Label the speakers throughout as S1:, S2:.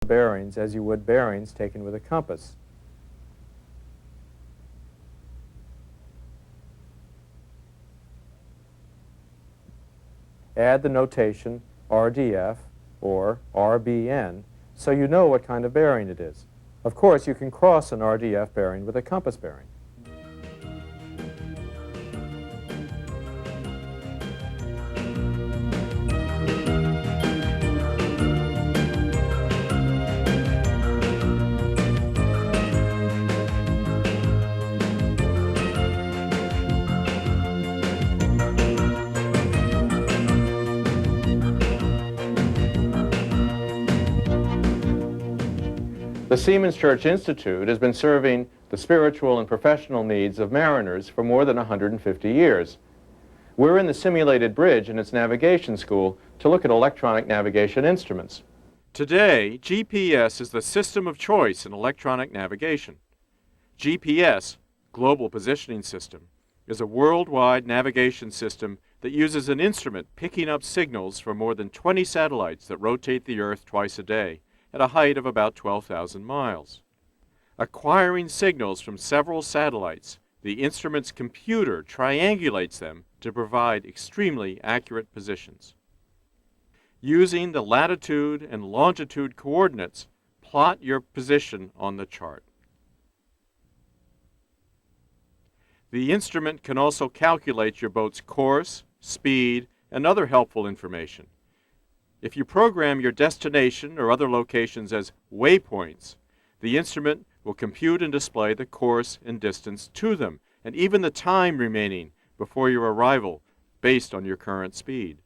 S1: bearings as you would bearings taken with a compass. Add the notation RDF or RBN so you know what kind of bearing it is. Of course, you can cross an RDF bearing with a compass bearing. The Seamen's Church Institute has been serving the spiritual and professional needs of mariners for more than 150 years. We're in the simulated bridge in its navigation school to look at electronic navigation instruments.
S2: Today, GPS is the system of choice in electronic navigation. GPS, Global Positioning System, is a worldwide navigation system that uses an instrument picking up signals from more than 20 satellites that rotate the Earth twice a day, at a height of about 12,000 miles. Acquiring signals from several satellites, the instrument's computer triangulates them to provide extremely accurate positions. Using the latitude and longitude coordinates, plot your position on the chart. The instrument can also calculate your boat's course, speed, and other helpful information. If you program your destination or other locations as waypoints, the instrument will compute and display the course and distance to them, and even the time remaining before your arrival based on your current speed.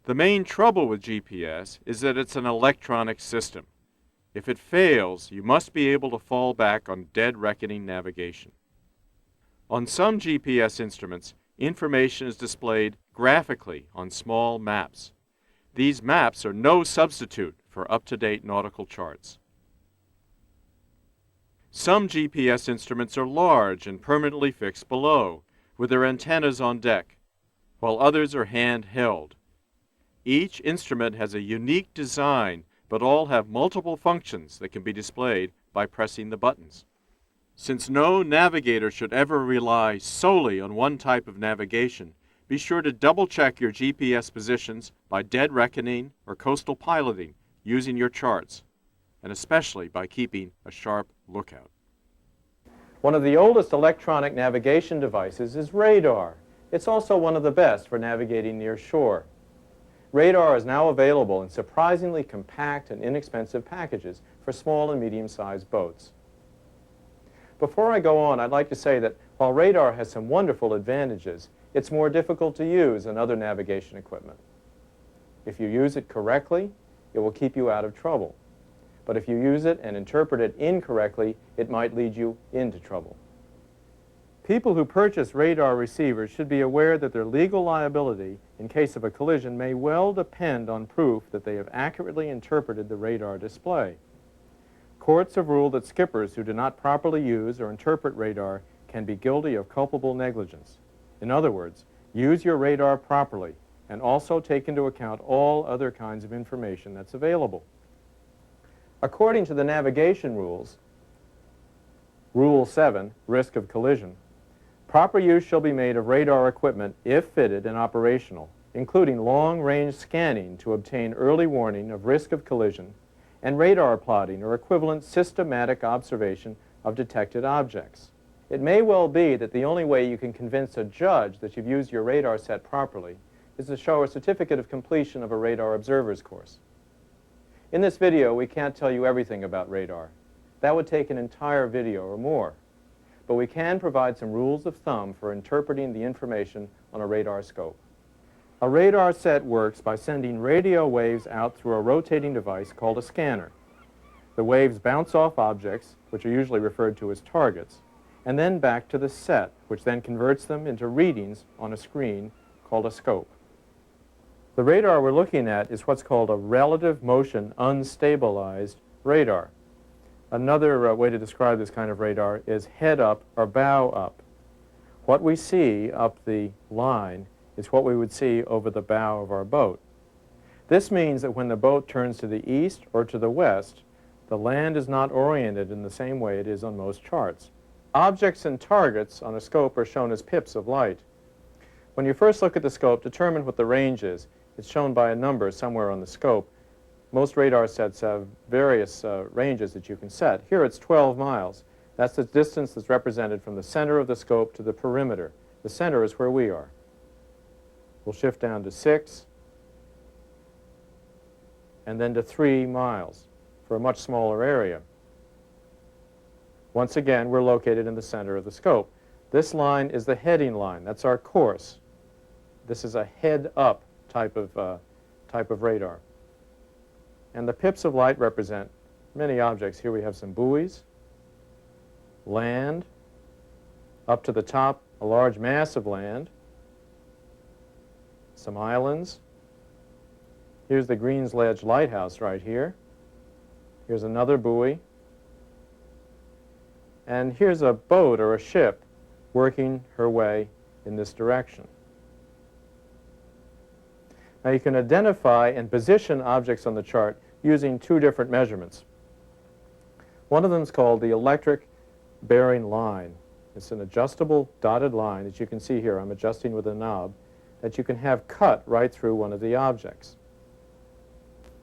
S2: The main trouble with GPS is that it's an electronic system. If it fails, you must be able to fall back on dead reckoning navigation. On some GPS instruments, information is displayed graphically on small maps. These maps are no substitute for up-to-date nautical charts. Some GPS instruments are large and permanently fixed below, with their antennas on deck, while others are hand-held. Each instrument has a unique design, but all have multiple functions that can be displayed by pressing the buttons. Since no navigator should ever rely solely on one type of navigation, be sure to double-check your GPS positions by dead reckoning or coastal piloting using your charts, and especially by keeping a sharp lookout.
S1: One of the oldest electronic navigation devices is radar. It's also one of the best for navigating near shore. Radar is now available in surprisingly compact and inexpensive packages for small and medium-sized boats. Before I go on, I'd like to say that while radar has some wonderful advantages, it's more difficult to use than other navigation equipment. If you use it correctly, it will keep you out of trouble. But if you use it and interpret it incorrectly, it might lead you into trouble. People who purchase radar receivers should be aware that their legal liability in case of a collision may well depend on proof that they have accurately interpreted the radar display. Courts have ruled that skippers who do not properly use or interpret radar can be guilty of culpable negligence. In other words, use your radar properly and also take into account all other kinds of information that's available. According to the navigation rules, Rule 7, Risk of Collision, proper use shall be made of radar equipment if fitted and operational, including long-range scanning to obtain early warning of risk of collision and radar plotting or equivalent systematic observation of detected objects. It may well be that the only way you can convince a judge that you've used your radar set properly is to show a certificate of completion of a radar observer's course. In this video, we can't tell you everything about radar. That would take an entire video or more. But we can provide some rules of thumb for interpreting the information on a radar scope. A radar set works by sending radio waves out through a rotating device called a scanner. The waves bounce off objects, which are usually referred to as targets, and then back to the set, which then converts them into readings on a screen called a scope. The radar we're looking at is what's called a relative motion unstabilized radar. Another way to describe this kind of radar is head up or bow up. What we see up the line is what we would see over the bow of our boat. This means that when the boat turns to the east or to the west, the land is not oriented in the same way it is on most charts. Objects and targets on a scope are shown as pips of light. When you first look at the scope, determine what the range is. It's shown by a number somewhere on the scope. Most radar sets have various ranges that you can set. Here it's 12 miles. That's the distance that's represented from the center of the scope to the perimeter. The center is where we are. We'll shift down to 6, and then to 3 miles for a much smaller area. Once again, we're located in the center of the scope. This line is the heading line. That's our course. This is a head-up type of radar. And the pips of light represent many objects. Here we have some buoys, land, up to the top, a large mass of land, some islands. Here's the Greens Ledge Lighthouse right here. Here's another buoy. And here's a boat or a ship working her way in this direction. Now you can identify and position objects on the chart using two different measurements. One of them is called the electric bearing line. It's an adjustable dotted line that you can see here. I'm adjusting with a knob that you can have cut right through one of the objects.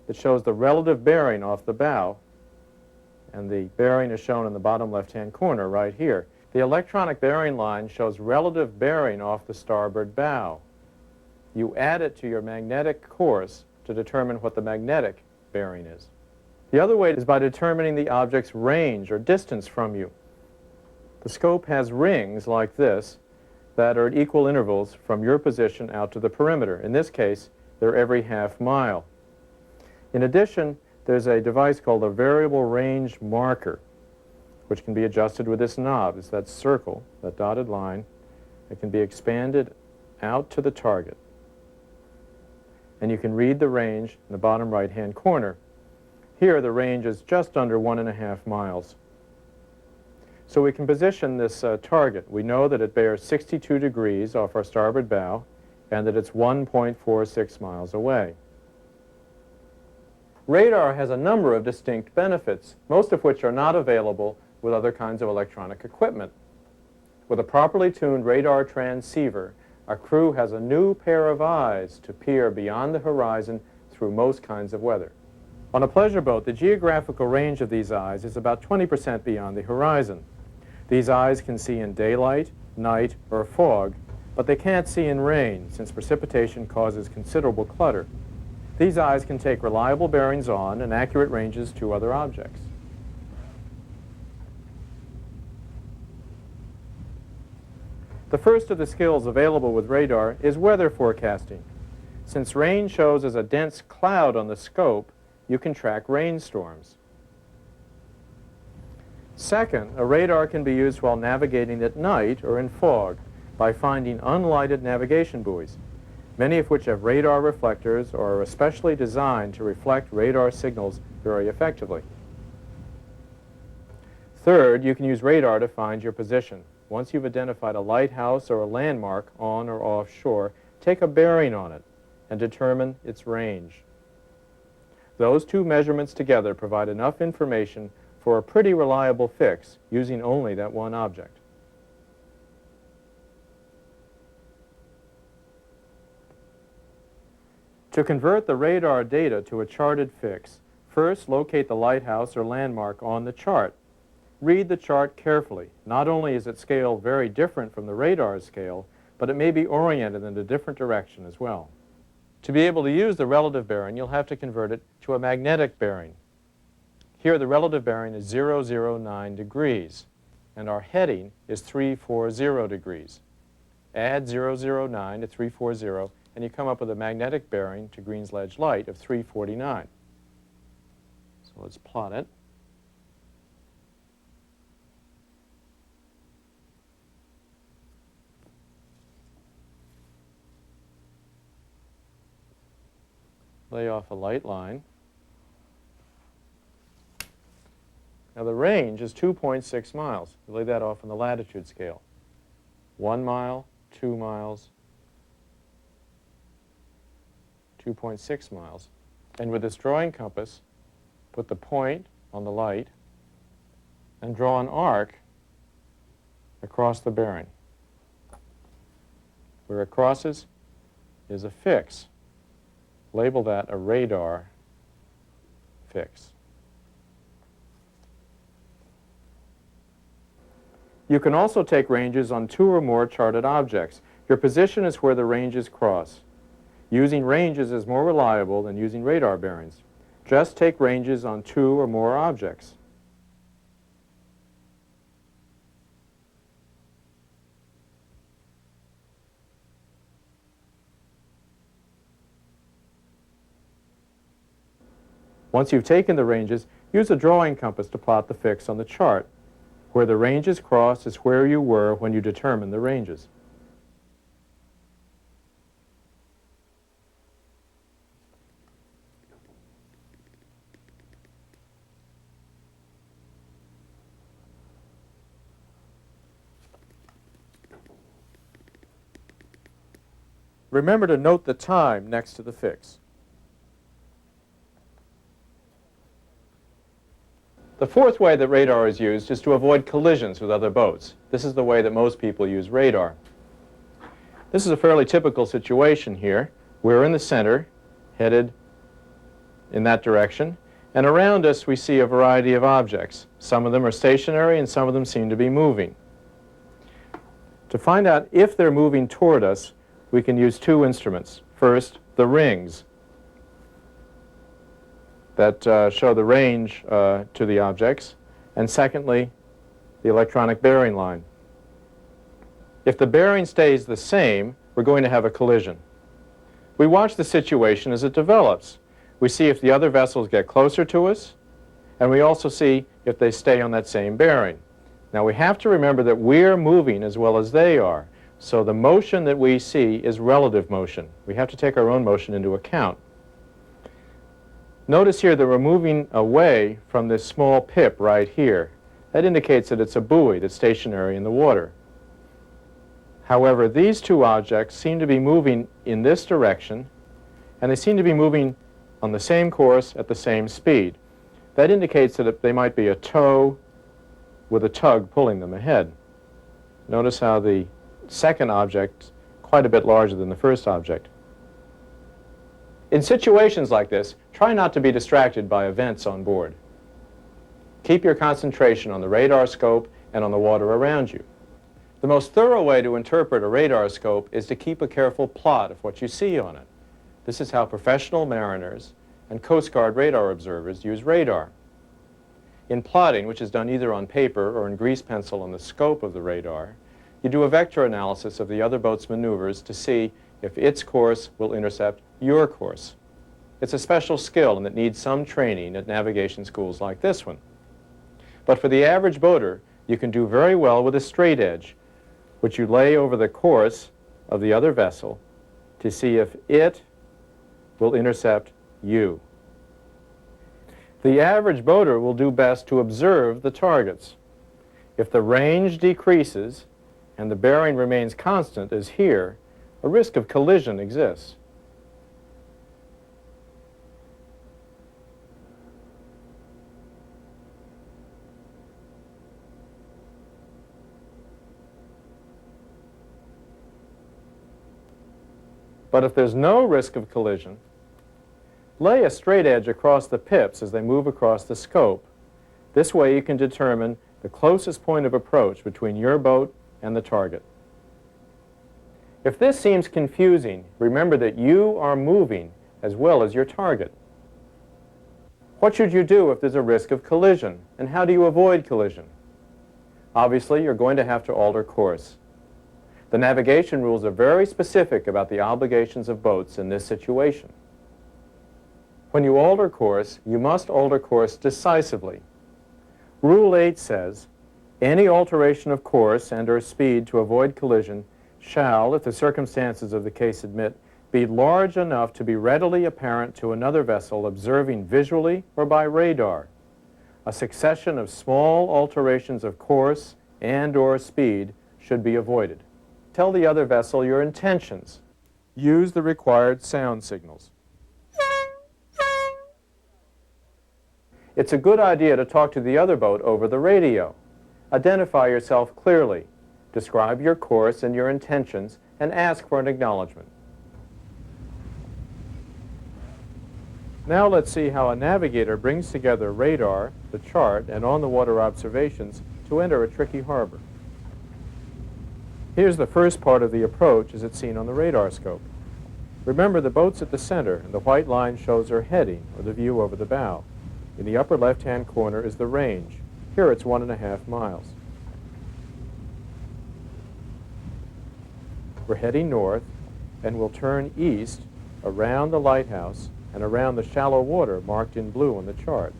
S1: It shows the relative bearing off the bow, and the bearing is shown in the bottom left-hand corner right here. The electronic bearing line shows relative bearing off the starboard bow. You add it to your magnetic course to determine what the magnetic bearing is. The other way is by determining the object's range or distance from you. The scope has rings like this that are at equal intervals from your position out to the perimeter. In this case, they're every half mile. In addition, there's a device called a variable range marker, which can be adjusted with this knob. It's that circle, that dotted line. It can be expanded out to the target. And you can read the range in the bottom right-hand corner. Here, the range is just under 1.5 miles. So we can position this target. We know that it bears 62 degrees off our starboard bow and that it's 1.46 miles away. Radar has a number of distinct benefits, most of which are not available with other kinds of electronic equipment. With a properly tuned radar transceiver, our crew has a new pair of eyes to peer beyond the horizon through most kinds of weather. On a pleasure boat, the geographical range of these eyes is about 20% beyond the horizon. These eyes can see in daylight, night, or fog, but they can't see in rain, since precipitation causes considerable clutter. These eyes can take reliable bearings on and accurate ranges to other objects. The first of the skills available with radar is weather forecasting. Since rain shows as a dense cloud on the scope, you can track rainstorms. Second, a radar can be used while navigating at night or in fog by finding unlighted navigation buoys, many of which have radar reflectors or are especially designed to reflect radar signals very effectively. Third, you can use radar to find your position. Once you've identified a lighthouse or a landmark on or offshore, take a bearing on it and determine its range. Those two measurements together provide enough information for a pretty reliable fix using only that one object. To convert the radar data to a charted fix, first locate the lighthouse or landmark on the chart. Read the chart carefully. Not only is its scale very different from the radar's scale, but it may be oriented in a different direction as well. To be able to use the relative bearing, you'll have to convert it to a magnetic bearing. Here, the relative bearing is 009 degrees, and our heading is 340 degrees. Add 009 to 340, and you come up with a magnetic bearing to Greens Ledge Light of 349. So let's plot it. Lay off a light line. Now the range is 2.6 miles. You lay that off on the latitude scale. 1 mile, 2 miles, 2.6 miles. And with this drawing compass, put the point on the light and draw an arc across the bearing. Where it crosses is a fix. Label that a radar fix. You can also take ranges on 2 or more charted objects. Your position is where the ranges cross. Using ranges is more reliable than using radar bearings. Just take ranges on 2 or more objects. Once you've taken the ranges, use a drawing compass to plot the fix on the chart. Where the ranges cross is where you were when you determined the ranges. Remember to note the time next to the fix. The fourth way that radar is used is to avoid collisions with other boats. This is the way that most people use radar. This is a fairly typical situation here. We're in the center, headed in that direction, and around us we see a variety of objects. Some of them are stationary and some of them seem to be moving. To find out if they're moving toward us, we can use 2 instruments. First, the rings that show the range to the objects, and secondly, the electronic bearing line. If the bearing stays the same, we're going to have a collision. We watch the situation as it develops. We see if the other vessels get closer to us, and we also see if they stay on that same bearing. Now we have to remember that we're moving as well as they are, so the motion that we see is relative motion. We have to take our own motion into account. Notice here that we're moving away from this small pip right here. That indicates that it's a buoy that's stationary in the water. However, these 2 objects seem to be moving in this direction, and they seem to be moving on the same course at the same speed. That indicates that they might be a tow with a tug pulling them ahead. Notice how the second object is quite a bit larger than the first object. In situations like this, try not to be distracted by events on board. Keep your concentration on the radar scope and on the water around you. The most thorough way to interpret a radar scope is to keep a careful plot of what you see on it. This is how professional mariners and Coast Guard radar observers use radar. In plotting, which is done either on paper or in grease pencil on the scope of the radar, you do a vector analysis of the other boat's maneuvers to see if its course will intercept your course. It's a special skill and it needs some training at navigation schools like this one. But for the average boater, you can do very well with a straight edge, which you lay over the course of the other vessel to see if it will intercept you. The average boater will do best to observe the targets. If the range decreases and the bearing remains constant, as here, a risk of collision exists. But if there's no risk of collision, lay a straight edge across the pips as they move across the scope. This way you can determine the closest point of approach between your boat and the target. If this seems confusing, remember that you are moving as well as your target. What should you do if there's a risk of collision, and how do you avoid collision? Obviously, you're going to have to alter course. The navigation rules are very specific about the obligations of boats in this situation. When you alter course, you must alter course decisively. Rule 8 says, any alteration of course and/or speed to avoid collision shall, if the circumstances of the case admit, be large enough to be readily apparent to another vessel observing visually or by radar. A succession of small alterations of course and/or speed should be avoided. Tell the other vessel your intentions. Use the required sound signals. It's a good idea to talk to the other boat over the radio. Identify yourself clearly. Describe your course and your intentions, and ask for an acknowledgement. Now let's see how a navigator brings together radar, the chart, and on-the-water observations to enter a tricky harbor. Here's the first part of the approach as it's seen on the radar scope. Remember, the boat's at the center, and the white line shows her heading, or the view over the bow. In the upper left-hand corner is the range. Here it's 1.5 miles. We're heading north, and we'll turn east around the lighthouse and around the shallow water marked in blue on the chart.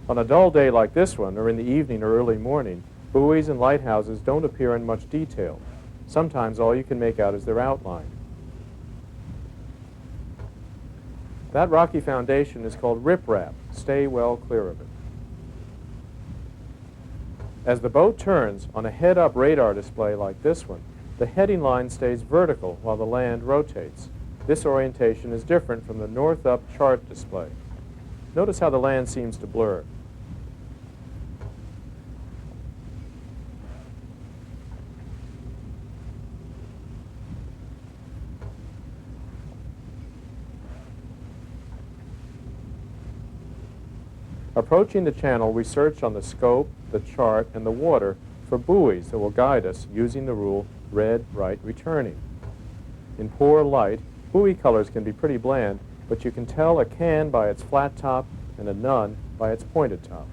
S1: On a dull day like this one, or in the evening or early morning, buoys and lighthouses don't appear in much detail. Sometimes all you can make out is their outline. That rocky foundation is called riprap. Stay well clear of it. As the boat turns on a head-up radar display like this one, the heading line stays vertical while the land rotates. This orientation is different from the north-up chart display. Notice how the land seems to blur. Approaching the channel, we search on the scope, the chart, and the water for buoys that will guide us using the rule red, right, returning. In poor light, buoy colors can be pretty bland, but you can tell a can by its flat top and a nun by its pointed top.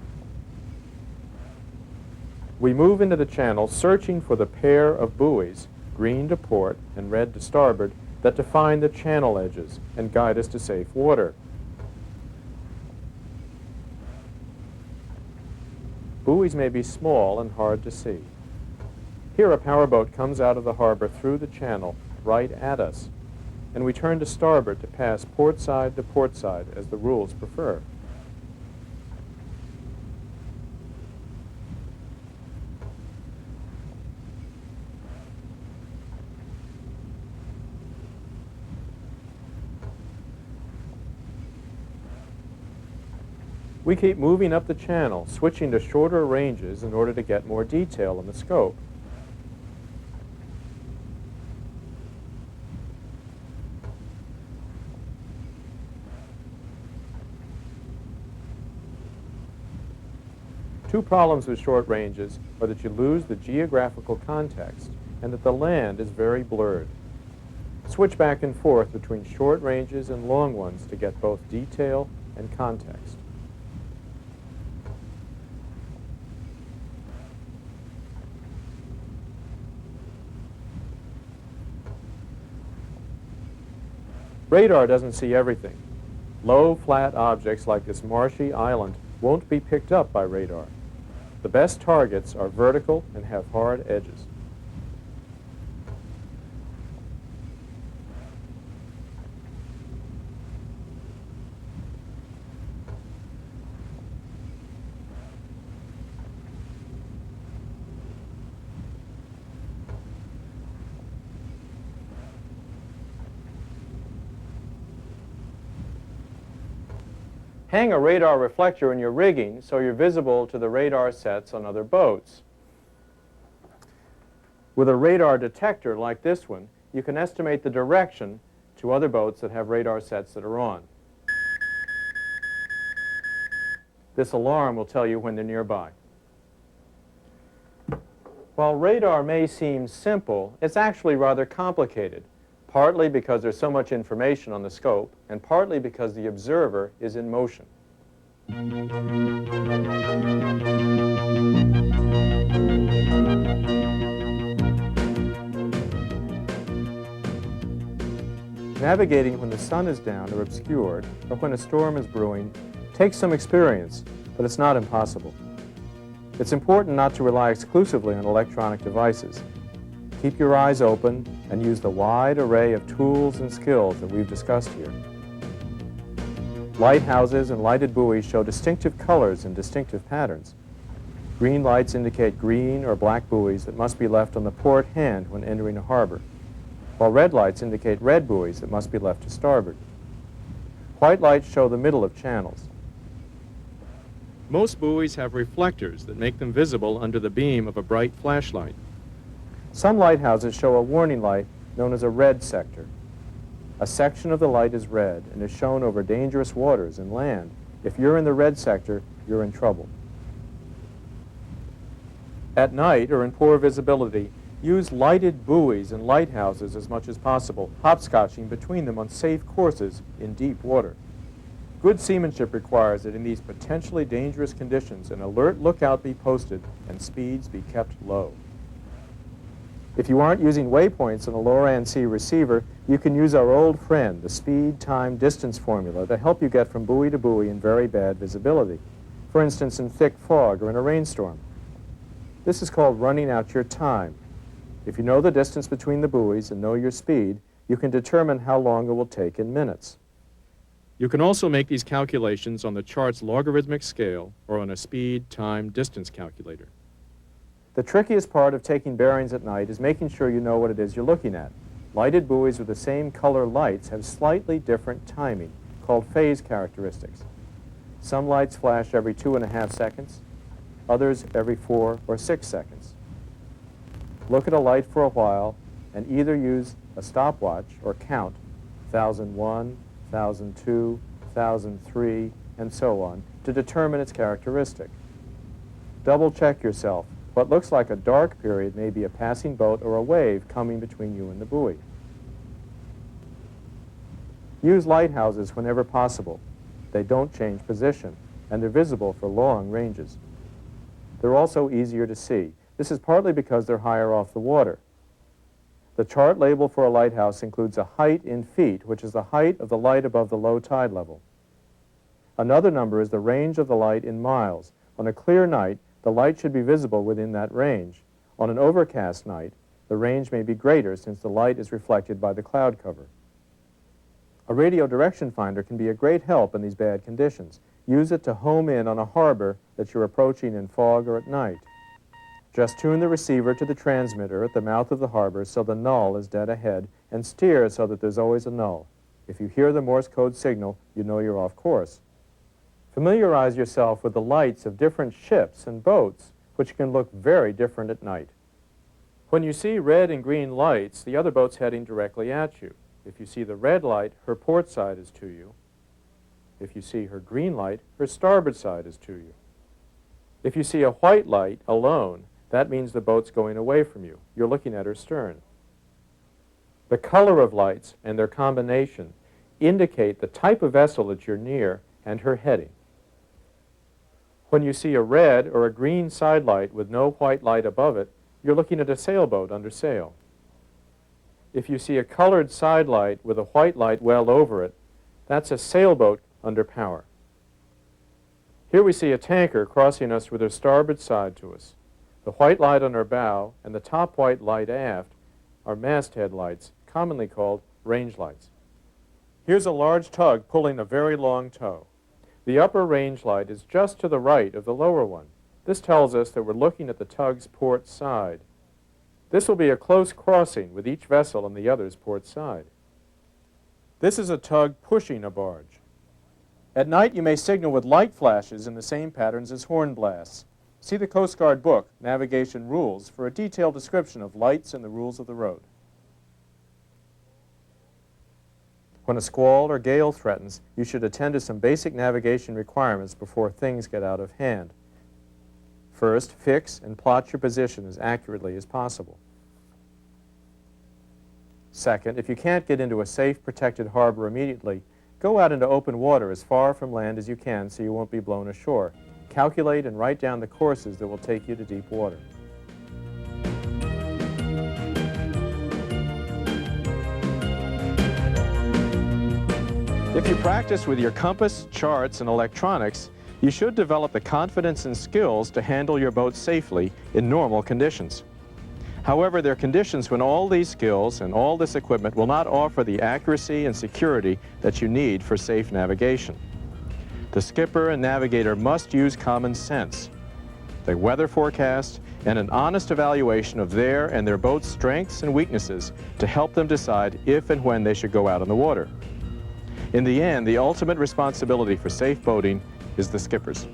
S1: We move into the channel searching for the pair of buoys, green to port and red to starboard, that define the channel edges and guide us to safe water. Buoys may be small and hard to see. Here a powerboat comes out of the harbor through the channel right at us, and we turn to starboard to pass port side to port side as the rules prefer. We keep moving up the channel, switching to shorter ranges in order to get more detail in the scope. Two problems with short ranges are that you lose the geographical context and that the land is very blurred. Switch back and forth between short ranges and long ones to get both detail and context. Radar doesn't see everything. Low, flat objects like this marshy island won't be picked up by radar. The best targets are vertical and have hard edges. Hang a radar reflector in your rigging so you're visible to the radar sets on other boats. With a radar detector like this one, you can estimate the direction to other boats that have radar sets that are on. This alarm will tell you when they're nearby. While radar may seem simple, it's actually rather complicated, partly because there's so much information on the scope, and partly because the observer is in motion. Navigating when the sun is down or obscured, or when a storm is brewing, takes some experience, but it's not impossible. It's important not to rely exclusively on electronic devices. Keep your eyes open and use the wide array of tools and skills that we've discussed here. Lighthouses and lighted buoys show distinctive colors and distinctive patterns. Green lights indicate green or black buoys that must be left on the port hand when entering a harbor, while red lights indicate red buoys that must be left to starboard. White lights show the middle of channels.
S2: Most buoys have reflectors that make them visible under the beam of a bright flashlight.
S1: Some lighthouses show a warning light known as a red sector. A section of the light is red and is shown over dangerous waters and land. If you're in the red sector, you're in trouble. At night or in poor visibility, use lighted buoys and lighthouses as much as possible, hopscotching between them on safe courses in deep water. Good seamanship requires that in these potentially dangerous conditions, an alert lookout be posted and speeds be kept low. If you aren't using waypoints on a lower-and-sea receiver, you can use our old friend, the speed, time, distance formula, to help you get from buoy to buoy in very bad visibility. For instance, in thick fog or in a rainstorm. This is called running out your time. If you know the distance between the buoys and know your speed, you can determine how long it will take in minutes.
S2: You can also make these calculations on the chart's logarithmic scale or on a speed, time, distance calculator.
S1: The trickiest part of taking bearings at night is making sure you know what it is you're looking at. Lighted buoys with the same color lights have slightly different timing, called phase characteristics. Some lights flash every 2.5 seconds, others every 4 or 6 seconds. Look at a light for a while and either use a stopwatch or count 1001, 1002, 1003, and so on to determine its characteristic. Double check yourself. What looks like a dark period may be a passing boat or a wave coming between you and the buoy. Use lighthouses whenever possible. They don't change position, and they're visible for long ranges. They're also easier to see. This is partly because they're higher off the water. The chart label for a lighthouse includes a height in feet, which is the height of the light above the low tide level. Another number is the range of the light in miles. On a clear night, the light should be visible within that range. On an overcast night, the range may be greater since the light is reflected by the cloud cover. A radio direction finder can be a great help in these bad conditions. Use it to home in on a harbor that you're approaching in fog or at night. Just tune the receiver to the transmitter at the mouth of the harbor so the null is dead ahead, and steer so that there's always a null. If you hear the Morse code signal, you know you're off course. Familiarize yourself with the lights of different ships and boats, which can look very different at night. When you see red and green lights, the other boat's heading directly at you. If you see the red light, her port side is to you. If you see her green light, her starboard side is to you. If you see a white light alone, that means the boat's going away from you. You're looking at her stern. The color of lights and their combination indicate the type of vessel that you're near and her heading. When you see a red or a green side light with no white light above it, you're looking at a sailboat under sail. If you see a colored side light with a white light well over it, that's a sailboat under power. Here we see a tanker crossing us with her starboard side to us. The white light on her bow and the top white light aft are masthead lights, commonly called range lights. Here's a large tug pulling a very long tow. The upper range light is just to the right of the lower one. This tells us that we're looking at the tug's port side. This will be a close crossing with each vessel on the other's port side. This is a tug pushing a barge. At night, you may signal with light flashes in the same patterns as horn blasts. See the Coast Guard book, Navigation Rules, for a detailed description of lights and the rules of the road. When a squall or gale threatens, you should attend to some basic navigation requirements before things get out of hand. First, fix and plot your position as accurately as possible. Second, if you can't get into a safe, protected harbor immediately, go out into open water as far from land as you can so you won't be blown ashore. Calculate and write down the courses that will take you to deep water. If you practice with your compass, charts, and electronics, you should develop the confidence and skills to handle your boat safely in normal conditions. However, there are conditions when all these skills and all this equipment will not offer the accuracy and security that you need for safe navigation. The skipper and navigator must use common sense, the weather forecast, and an honest evaluation of their and their boat's strengths and weaknesses to help them decide if and when they should go out on the water. In the end, the ultimate responsibility for safe boating is the skipper's.